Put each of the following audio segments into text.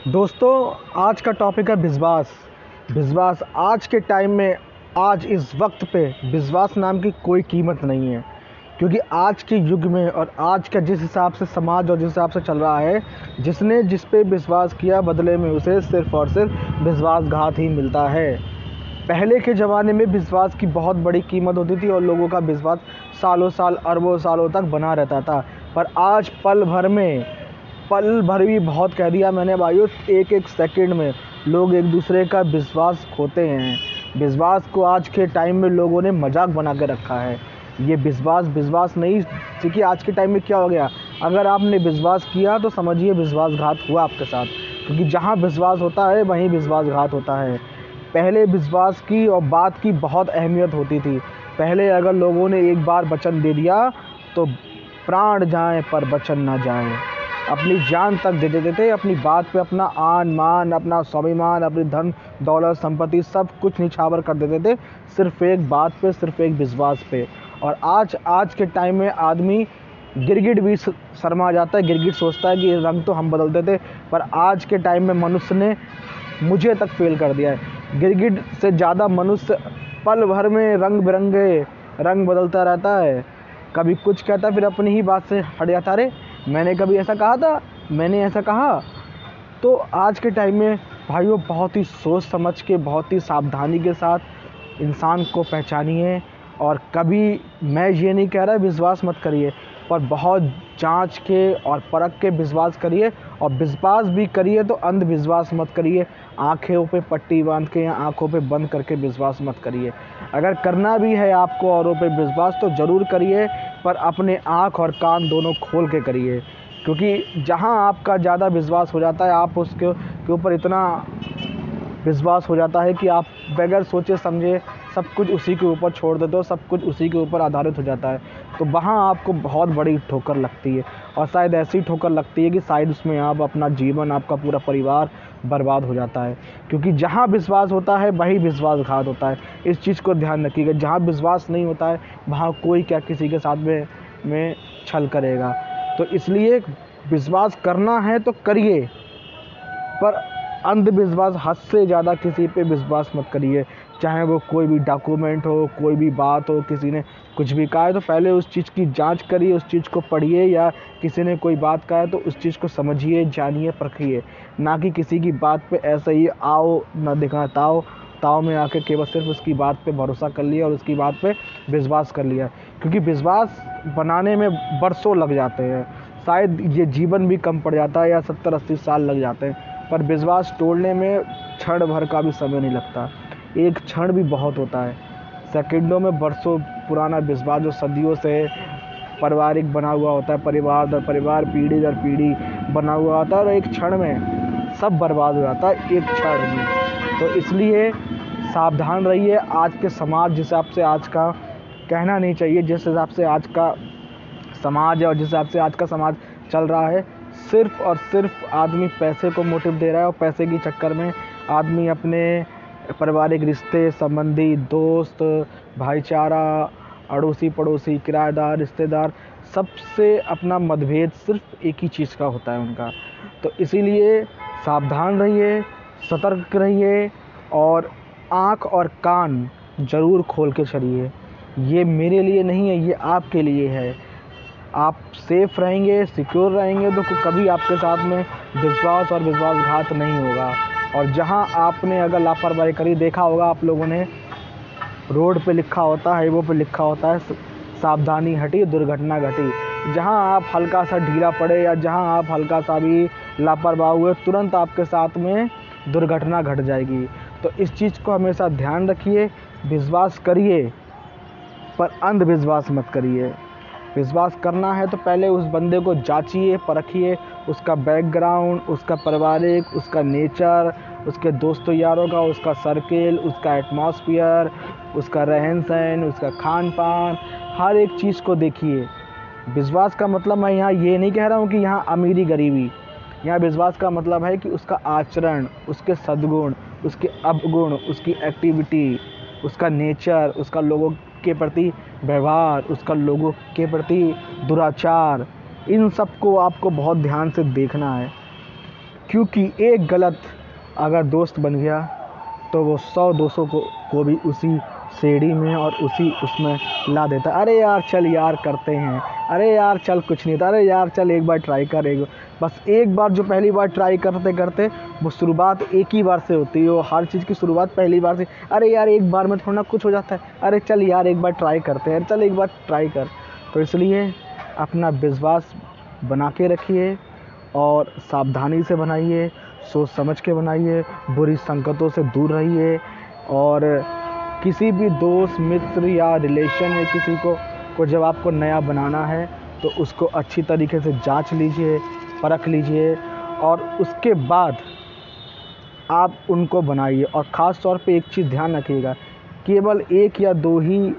दोस्तों, आज का टॉपिक है विश्वास। विश्वास आज के टाइम में, आज इस वक्त पे विश्वास नाम की कोई कीमत नहीं है। क्योंकि आज के युग में और आज का जिस हिसाब से समाज और जिस हिसाब से चल रहा है, जिसने जिस पे विश्वास किया बदले में उसे सिर्फ और सिर्फ विश्वासघात ही मिलता है। पहले के ज़माने में विश्वास की बहुत बड़ी कीमत होती थी और लोगों का विश्वास सालों साल अरबों सालों तक बना रहता था। पर आज पल भर भी बहुत कह दिया मैंने भाइयों, एक एक सेकंड में लोग एक दूसरे का विश्वास खोते हैं। विश्वास को आज के टाइम में लोगों ने मजाक बना के रखा है। ये विश्वास नहीं। क्योंकि आज के टाइम में क्या हो गया, अगर आपने विश्वास किया तो समझिए विश्वासघात हुआ आपके साथ। क्योंकि जहाँ विश्वास होता है वहीं विश्वासघात होता है। पहले विश्वास की और बात की बहुत अहमियत होती थी। पहले अगर लोगों ने एक बार वचन दे दिया तो प्राण जाए पर वचन ना जाए, अपनी जान तक दे देते थे। अपनी बात पे अपना आन मान, अपना स्वाभिमान, अपनी धन दौलत संपत्ति सब कुछ निछावर कर देते थे, सिर्फ एक बात पे, सिर्फ एक विश्वास पे। और आज के टाइम में आदमी गिरगिट भी शर्मा जाता है। गिरगिट सोचता है कि रंग तो हम बदलते थे, पर आज के टाइम में मनुष्य ने मुझे तक फेल कर दिया है। गिरगिट से ज़्यादा मनुष्य पल भर में रंग बिरंगे रंग बदलता रहता है। कभी कुछ कहता फिर अपनी ही बात से हट जाता। अरे मैंने कभी ऐसा कहा था, मैंने ऐसा कहा। तो आज के टाइम में भाइयों बहुत ही सोच समझ के, बहुत ही सावधानी के साथ इंसान को पहचानिए। और कभी, मैं ये नहीं कह रहा विश्वास मत करिए, पर बहुत जांच के और परख के विश्वास करिए। और विश्वास भी करिए तो अंधविश्वास मत करिए। आँखों पे पट्टी बांध के या आँखों पे बंद करके विश्वास मत करिए। अगर करना भी है आपको औरों पे विश्वास तो ज़रूर करिए, पर अपने आँख और कान दोनों खोल के करिए। क्योंकि जहाँ आपका ज़्यादा विश्वास हो जाता है, आप उसके ऊपर इतना विश्वास हो जाता है कि आप बगैर सोचे समझे सब कुछ उसी के ऊपर छोड़ देते हो, सब कुछ उसी के ऊपर आधारित हो जाता है। तो वहाँ आपको बहुत बड़ी ठोकर लगती है। और शायद ऐसी ठोकर लगती है कि शायद उसमें आप अपना जीवन, आपका पूरा परिवार बर्बाद हो जाता है। क्योंकि जहाँ विश्वास होता है वहीं विश्वासघात होता है। इस चीज़ को ध्यान रखिएगा। जहाँ विश्वास नहीं होता है वहाँ कोई क्या किसी के साथ में छल करेगा। तो इसलिए विश्वास करना है तो करिए, पर अंधविश्वास, हद से ज़्यादा किसी पे विश्वास मत करिए। चाहे वो कोई भी डॉक्यूमेंट हो, कोई भी बात हो, किसी ने कुछ भी कहा है तो पहले उस चीज़ की जांच करिए, उस चीज़ को पढ़िए। या किसी ने कोई बात कहा है तो उस चीज़ को समझिए, जानिए, परखिए। ना कि किसी की बात पे ऐसे ही आओ ना दिखा ताव में आके केवल सिर्फ उसकी बात पे भरोसा कर लिया और उसकी बात पे विश्वास कर लिया। क्योंकि विश्वास बनाने में बरसों लग जाते हैं, शायद ये जीवन भी कम पड़ जाता है या 70-80 साल लग जाते हैं। पर विश्वास तोड़ने में क्षण भर का भी समय नहीं लगता। एक क्षण भी बहुत होता है। सेकंडों में बरसों पुराना विश्वास जो सदियों से पारिवारिक बना हुआ होता है, परिवार दर परिवार, पीढ़ी दर पीढ़ी बना हुआ होता है, और एक क्षण में सब बर्बाद हो जाता है, एक क्षण में। तो इसलिए सावधान रहिए। आज के समाज जिस हिसाब से आज का कहना नहीं चाहिए, जिस हिसाब से आज का समाज है और जिस हिसाब से आज का समाज चल रहा है, सिर्फ और सिर्फ आदमी पैसे को मोटिव दे रहा है। और पैसे के चक्कर में आदमी अपने पारिवारिक रिश्ते, संबंधी, दोस्त, भाईचारा, अड़ोसी पड़ोसी, किराएदार, रिश्तेदार, सबसे अपना मतभेद सिर्फ एक ही चीज़ का होता है उनका। तो इसीलिए सावधान रहिए, सतर्क रहिए और आँख और कान ज़रूर खोल के चलिए। ये मेरे लिए नहीं है, ये आपके लिए है। आप सेफ रहेंगे, सिक्योर रहेंगे तो कभी आपके साथ में विश्वास और विश्वासघात नहीं होगा। और जहां आपने अगर लापरवाही करी, देखा होगा आप लोगों ने, रोड पे लिखा होता है, हाईवे पे लिखा होता है, सावधानी हटी दुर्घटना घटी। जहां आप हल्का सा ढीला पड़े या जहां आप हल्का सा भी लापरवाह हुए, तुरंत आपके साथ में दुर्घटना घट जाएगी। तो इस चीज़ को हमेशा ध्यान रखिए। विश्वास करिए पर अंधविश्वास मत करिए। विश्वास करना है तो पहले उस बंदे को जांचिए, परखिए, उसका बैकग्राउंड, उसका पारिवारिक, उसका नेचर, उसके दोस्तों यारों का, उसका सर्किल, उसका एटमॉस्फेयर, उसका रहन सहन, उसका खान पान, हर एक चीज़ को देखिए। विश्वास का मतलब मैं यहाँ ये नहीं कह रहा हूँ कि यहाँ अमीरी गरीबी। यहाँ विश्वास का मतलब है कि उसका आचरण, उसके सद्गुण, उसके अवगुण, उसकी एक्टिविटी, उसका नेचर, उसका लोगों के प्रति व्यवहार, उसका लोगों के प्रति दुराचार, इन सब को आपको बहुत ध्यान से देखना है। क्योंकि एक गलत अगर दोस्त बन गया तो वो 100 दोस्तों को भी उसी सीढ़ी में और उसी उसमें ला देता है। अरे यार चल यार करते हैं, अरे यार चल कुछ नहीं था, अरे यार चल एक बार ट्राई कर। बस एक बार, जो पहली बार ट्राई करते करते वो शुरुआत एक ही बार से होती है, वो हर चीज़ की शुरुआत पहली बार से। अरे यार एक बार में थोड़ा कुछ हो जाता है, अरे चल यार एक बार ट्राई करते हैं, चल एक बार ट्राई कर। तो इसलिए अपना विश्वास बना के रखिए और सावधानी से बनाइए, सोच समझ के बनाइए, बुरी संगतों से दूर रहिए। और किसी भी दोस्त, मित्र या रिलेशन में किसी को जब आपको नया बनाना है तो उसको अच्छी तरीके से जांच लीजिए, परख लीजिए और उसके बाद आप उनको बनाइए। और ख़ास तौर पे एक चीज़ ध्यान रखिएगा, केवल एक या दो ही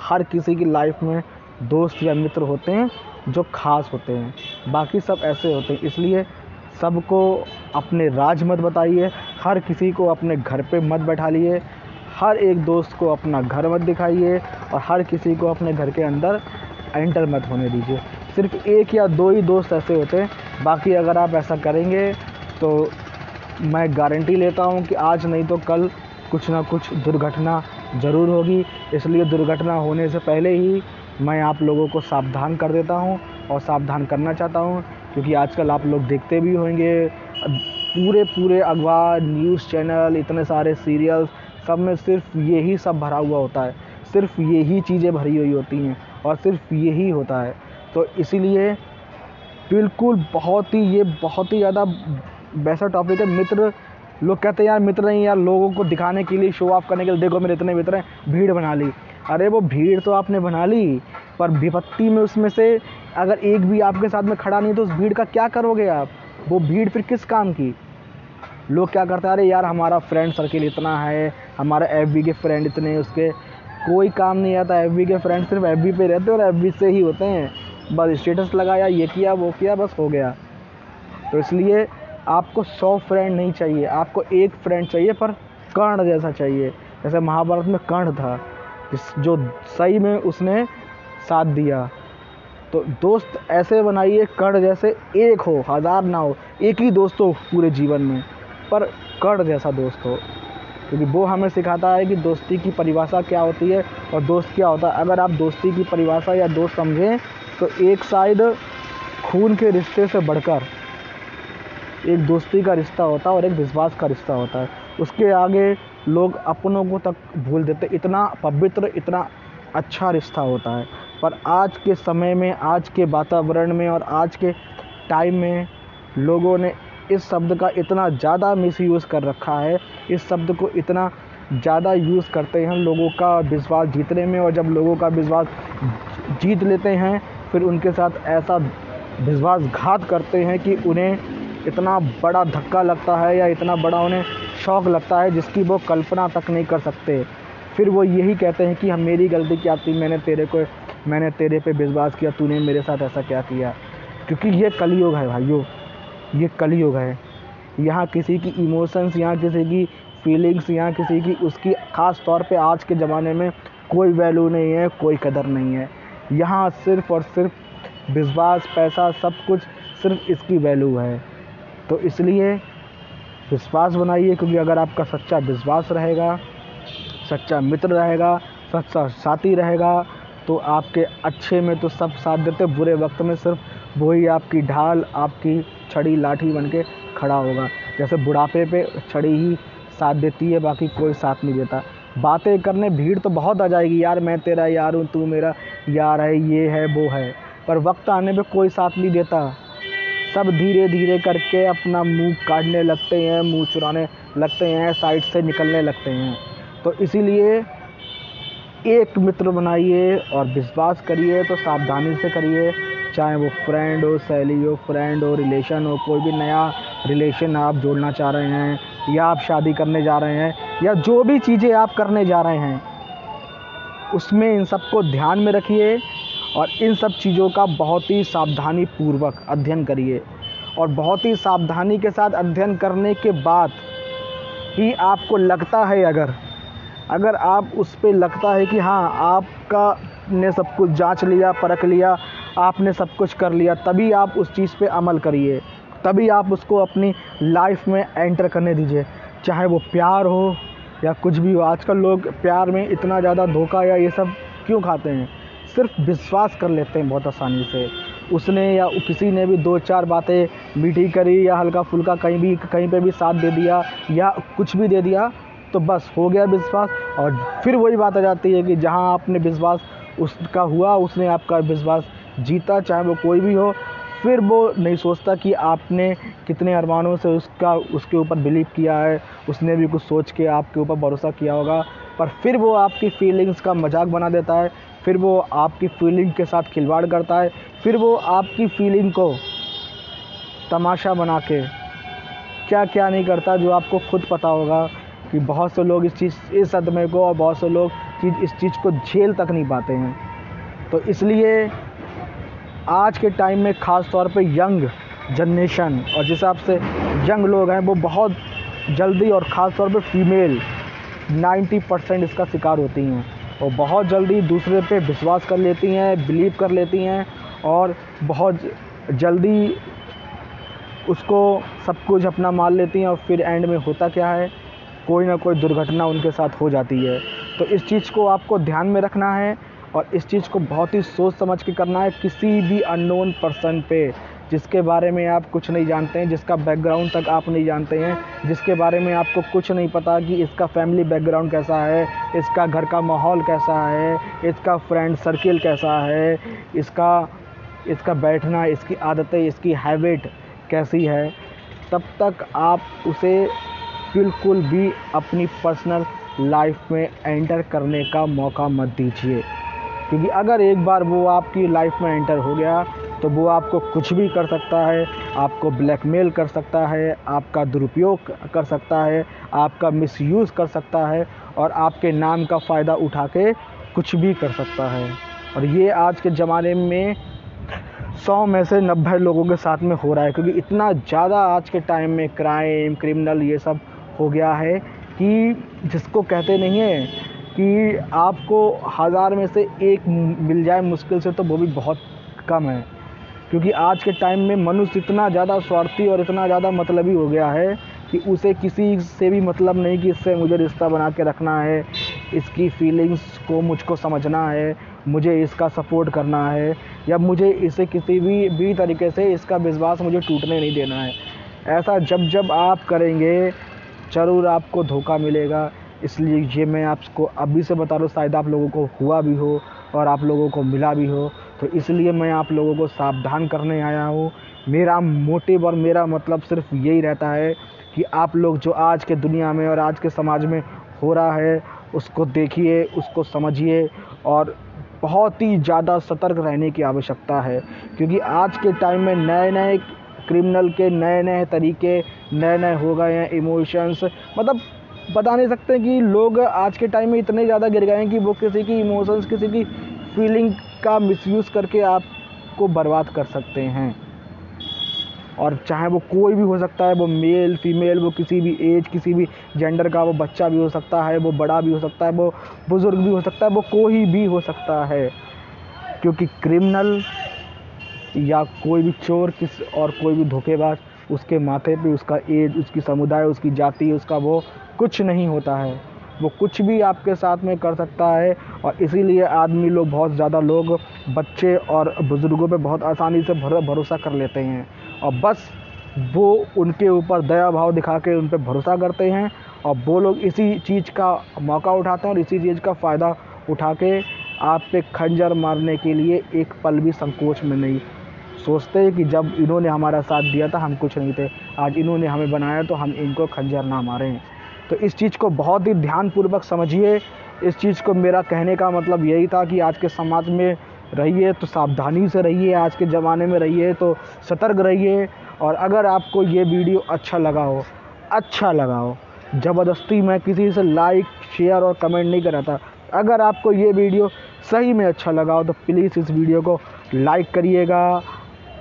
हर किसी की लाइफ में दोस्त या मित्र होते हैं जो ख़ास होते हैं, बाकी सब ऐसे होते हैं। इसलिए सबको अपने राज मत बताइए, हर किसी को अपने घर पे मत बैठा लिए, हर एक दोस्त को अपना घर मत दिखाइए और हर किसी को अपने घर के अंदर एंटर मत होने दीजिए। सिर्फ एक या दो ही दोस्त ऐसे होते हैं, बाकी अगर आप ऐसा करेंगे तो मैं गारंटी लेता हूँ कि आज नहीं तो कल कुछ ना कुछ दुर्घटना ज़रूर होगी। इसलिए दुर्घटना होने से पहले ही मैं आप लोगों को सावधान कर देता हूँ और सावधान करना चाहता हूँ, क्योंकि आजकल आप लोग देखते भी होंगे पूरे अखबार, न्यूज़ चैनल, इतने सारे सीरियल्स, सब में सिर्फ यही सब भरा हुआ होता है, सिर्फ यही चीज़ें भरी हुई होती हैं और सिर्फ यही होता है। तो इसीलिए बिल्कुल बहुत ही ज़्यादा वैसा टॉपिक है। मित्र, लोग कहते हैं यार मित्र नहीं यार, लोगों को दिखाने के लिए, शो ऑफ करने के लिए, देखो मेरे इतने मित्र हैं, भीड़ बना ली। अरे वो भीड़ तो आपने बना ली, पर विपत्ति में उसमें से अगर एक भी आपके साथ में खड़ा नहीं तो उस भीड़ का क्या करोगे आप? वो भीड़ फिर किस काम की? लोग क्या करते हैं, अरे यार हमारा फ्रेंड सर्किल इतना है, हमारा FB के फ्रेंड इतने, उसके कोई काम नहीं आता। FB के फ्रेंड सिर्फ FB पे रहते हैं और FB से ही होते हैं, बस स्टेटस लगाया, ये किया वो किया, बस हो गया। तो इसलिए आपको 100 फ्रेंड नहीं चाहिए, आपको एक फ्रेंड चाहिए, पर कर्ण जैसा चाहिए। जैसे महाभारत में कर्ण था, जो सही में उसने साथ दिया। तो दोस्त ऐसे बनाइए कर्ण जैसे, एक हो, 1000 ना हो, एक ही दोस्त हो पूरे जीवन में, पर कर्ण जैसा दोस्त हो, क्योंकि वो हमें सिखाता है कि दोस्ती की परिभाषा क्या होती है और दोस्त क्या होता है। अगर आप दोस्ती की परिभाषा या दोस्त समझें तो एक साइड खून के रिश्ते से बढ़कर एक दोस्ती का रिश्ता होता है और एक विश्वास का रिश्ता होता है। उसके आगे लोग अपनों को तक भूल देते, इतना पवित्र, इतना अच्छा रिश्ता होता है। पर आज के समय में, आज के वातावरण में और आज के टाइम में लोगों ने इस शब्द का इतना ज़्यादा मिसयूज़ कर रखा है, इस शब्द को इतना ज़्यादा यूज़ करते हैं लोगों का विश्वास जीतने में, और जब लोगों का विश्वास जीत लेते हैं फिर उनके साथ ऐसा विश्वासघात करते हैं कि उन्हें इतना बड़ा धक्का लगता है या इतना बड़ा उन्हें शौक़ लगता है जिसकी वो कल्पना तक नहीं कर सकते। फिर वो यही कहते हैं कि हम, मेरी गलती क्या थी, मैंने तेरे पे विश्वास किया, तूने मेरे साथ ऐसा क्या किया। क्योंकि ये कलयुग है भाइयों, ये कलयुग है। यहाँ किसी की इमोशंस, यहाँ किसी की फीलिंग्स, यहाँ किसी की उसकी ख़ास तौर पे आज के ज़माने में कोई वैल्यू नहीं है, कोई कदर नहीं है। यहाँ सिर्फ़ और सिर्फ विश्वास, पैसा, सब कुछ सिर्फ इसकी वैल्यू है। तो इसलिए विश्वास बनाइए, क्योंकि अगर आपका सच्चा विश्वास रहेगा, सच्चा मित्र रहेगा, सच्चा साथी रहेगा, तो आपके अच्छे में तो सब साथ देते, बुरे वक्त में सिर्फ वही आपकी ढाल, आपकी छड़ी, लाठी बन के खड़ा होगा। जैसे बुढ़ापे पे छड़ी ही साथ देती है, बाकी कोई साथ नहीं देता। बातें करने भीड़ तो बहुत आ जाएगी, यार मैं तेरा यार हूँ, तू मेरा यार है, ये है वो है, पर वक्त आने पे कोई साथ नहीं देता। सब धीरे धीरे करके अपना मुंह काटने लगते हैं, मुंह चुराने लगते हैं, साइड से निकलने लगते हैं। तो इसीलिए एक मित्र बनाइए और विश्वास करिए तो सावधानी से करिए, चाहे वो फ्रेंड हो, सहेली हो, फ्रेंड हो, रिलेशन हो, कोई भी नया रिलेशन आप जोड़ना चाह रहे हैं या आप शादी करने जा रहे हैं या जो भी चीज़ें आप करने जा रहे हैं, उसमें इन सबको ध्यान में रखिए और इन सब चीज़ों का बहुत ही सावधानी पूर्वक अध्ययन करिए। और बहुत ही सावधानी के साथ अध्ययन करने के बाद ही आपको लगता है, अगर आप उस पे लगता है कि हाँ आपका ने सब कुछ जांच लिया, परख लिया, आपने सब कुछ कर लिया, तभी आप उस चीज़ पे अमल करिए। तभी आप उसको अपनी लाइफ में एंटर करने दीजिए, चाहे वो प्यार हो या कुछ भी हो। आजकल लोग प्यार में इतना ज़्यादा धोखा या ये सब क्यों खाते हैं? सिर्फ विश्वास कर लेते हैं बहुत आसानी से। उसने या किसी ने भी 2-4 बातें मीठी करी या हल्का फुल्का कहीं पे भी साथ दे दिया या कुछ भी दे दिया तो बस हो गया विश्वास। और फिर वही बात आ जाती है कि जहाँ आपने विश्वास उसका हुआ, उसने आपका विश्वास जीता, चाहे वो कोई भी हो, फिर वो नहीं सोचता कि आपने कितने अरमानों से उसके ऊपर बिलीव किया है, उसने भी कुछ सोच के आपके ऊपर भरोसा किया होगा, पर फिर वो आपकी फीलिंग्स का मजाक बना देता है, फिर वो आपकी फीलिंग के साथ खिलवाड़ करता है, फिर वो आपकी फीलिंग को तमाशा बना के क्या क्या नहीं करता, जो आपको खुद पता होगा कि बहुत से लोग इस सदमे को और बहुत से लोग इस चीज़ को झेल तक नहीं पाते हैं। तो इसलिए आज के टाइम में ख़ास तौर पे यंग जनरेशन और जिस हिसाब से यंग लोग हैं वो बहुत जल्दी, और ख़ास तौर पे फीमेल 90% इसका शिकार होती हैं और बहुत जल्दी दूसरे पे विश्वास कर लेती हैं, बिलीव कर लेती हैं और बहुत जल्दी उसको सब कुछ अपना मान लेती हैं। और फिर एंड में होता क्या है, कोई ना कोई दुर्घटना उनके साथ हो जाती है। तो इस चीज़ को आपको ध्यान में रखना है और इस चीज़ को बहुत ही सोच समझ के करना है। किसी भी अननोन पर्सन पे, जिसके बारे में आप कुछ नहीं जानते हैं, जिसका बैकग्राउंड तक आप नहीं जानते हैं, जिसके बारे में आपको कुछ नहीं पता कि इसका फैमिली बैकग्राउंड कैसा है, इसका घर का माहौल कैसा है, इसका फ्रेंड सर्किल कैसा है, इसका बैठना, इसकी आदतें, इसकी हैबिट कैसी है, तब तक आप उसे बिल्कुल भी अपनी पर्सनल लाइफ में एंटर करने का मौका मत दीजिए। क्योंकि अगर एक बार वो आपकी लाइफ में एंटर हो गया तो वो आपको कुछ भी कर सकता है, आपको ब्लैकमेल कर सकता है, आपका दुरुपयोग कर सकता है, आपका मिसयूज़ कर सकता है और आपके नाम का फ़ायदा उठा के कुछ भी कर सकता है। और ये आज के ज़माने में 100 में से 90 लोगों के साथ में हो रहा है, क्योंकि इतना ज़्यादा आज के टाइम में क्राइम, क्रिमिनल ये सब हो गया है कि जिसको कहते नहीं है कि आपको 1000 में से 1 मिल जाए मुश्किल से, तो वो भी बहुत कम है। क्योंकि आज के टाइम में मनुष्य इतना ज़्यादा स्वार्थी और इतना ज़्यादा मतलबी हो गया है कि उसे किसी से भी मतलब नहीं कि इससे मुझे रिश्ता बना के रखना है, इसकी फीलिंग्स को मुझको समझना है, मुझे इसका सपोर्ट करना है, या मुझे इसे किसी भी तरीके से इसका विश्वास मुझे टूटने नहीं देना है। ऐसा जब आप करेंगे ज़रूर आपको धोखा मिलेगा। इसलिए ये मैं आपको अभी से बता रहा हूँ, शायद आप लोगों को हुआ भी हो और आप लोगों को मिला भी हो, तो इसलिए मैं आप लोगों को सावधान करने आया हूँ। मेरा मोटिव और मेरा मतलब सिर्फ यही रहता है कि आप लोग जो आज के दुनिया में और आज के समाज में हो रहा है उसको देखिए, उसको समझिए और बहुत ही ज़्यादा सतर्क रहने की आवश्यकता है। क्योंकि आज के टाइम में नए क्रिमिनल के नए तरीके नए हो गए हैं, इमोशंस, मतलब बता नहीं सकते कि लोग आज के टाइम में इतने ज़्यादा गिर गए हैं कि वो किसी की इमोशंस, किसी की फीलिंग का मिसयूज़ करके आपको बर्बाद कर सकते हैं। और चाहे वो कोई भी हो सकता है, वो मेल फीमेल, वो किसी भी एज, किसी भी जेंडर का, वो बच्चा भी हो सकता है, वो बड़ा भी हो सकता है, वो बुज़ुर्ग भी हो सकता है, वो कोई भी हो सकता है। क्योंकि क्रिमिनल या कोई भी चोर और कोई भी धोखेबाज, उसके माथे पे उसका एज, उसकी समुदाय, उसकी जाति, उसका वो कुछ नहीं होता है। वो कुछ भी आपके साथ में कर सकता है। और इसीलिए आदमी लोग, बहुत ज़्यादा लोग, बच्चे और बुज़ुर्गों पे बहुत आसानी से भरोसा कर लेते हैं और बस वो उनके ऊपर दया भाव दिखा के उन पे भरोसा करते हैं और वो लोग इसी चीज़ का मौका उठाते हैं और इसी चीज़ का फ़ायदा उठा के आप पे खंजर मारने के लिए एक पल भी संकोच में नहीं सोचते हैं कि जब इन्होंने हमारा साथ दिया था हम कुछ नहीं थे, आज इन्होंने हमें बनाया तो हम इनको खंजर ना मारें। तो इस चीज़ को बहुत ही ध्यानपूर्वक समझिए। इस चीज़ को मेरा कहने का मतलब यही था कि आज के समाज में रहिए तो सावधानी से रहिए, आज के ज़माने में रहिए तो सतर्क रहिए। और अगर आपको ये वीडियो अच्छा लगा हो, ज़बरदस्ती मैं किसी से लाइक, शेयर और कमेंट नहीं कर रहा था। अगर आपको ये वीडियो सही में अच्छा लगा हो तो प्लीज़ इस वीडियो को लाइक करिएगा,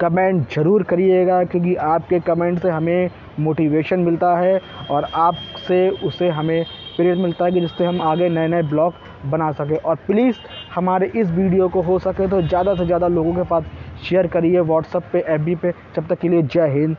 कमेंट ज़रूर करिएगा, क्योंकि आपके कमेंट से हमें मोटिवेशन मिलता है और आपसे उसे हमें प्रेरित मिलता है कि जिससे हम आगे नए ब्लॉग बना सकें। और प्लीज़ हमारे इस वीडियो को हो सके तो ज़्यादा से ज़्यादा लोगों के पास शेयर करिए, व्हाट्सएप पे, एफबी पे। जब तक के लिए जय हिंद।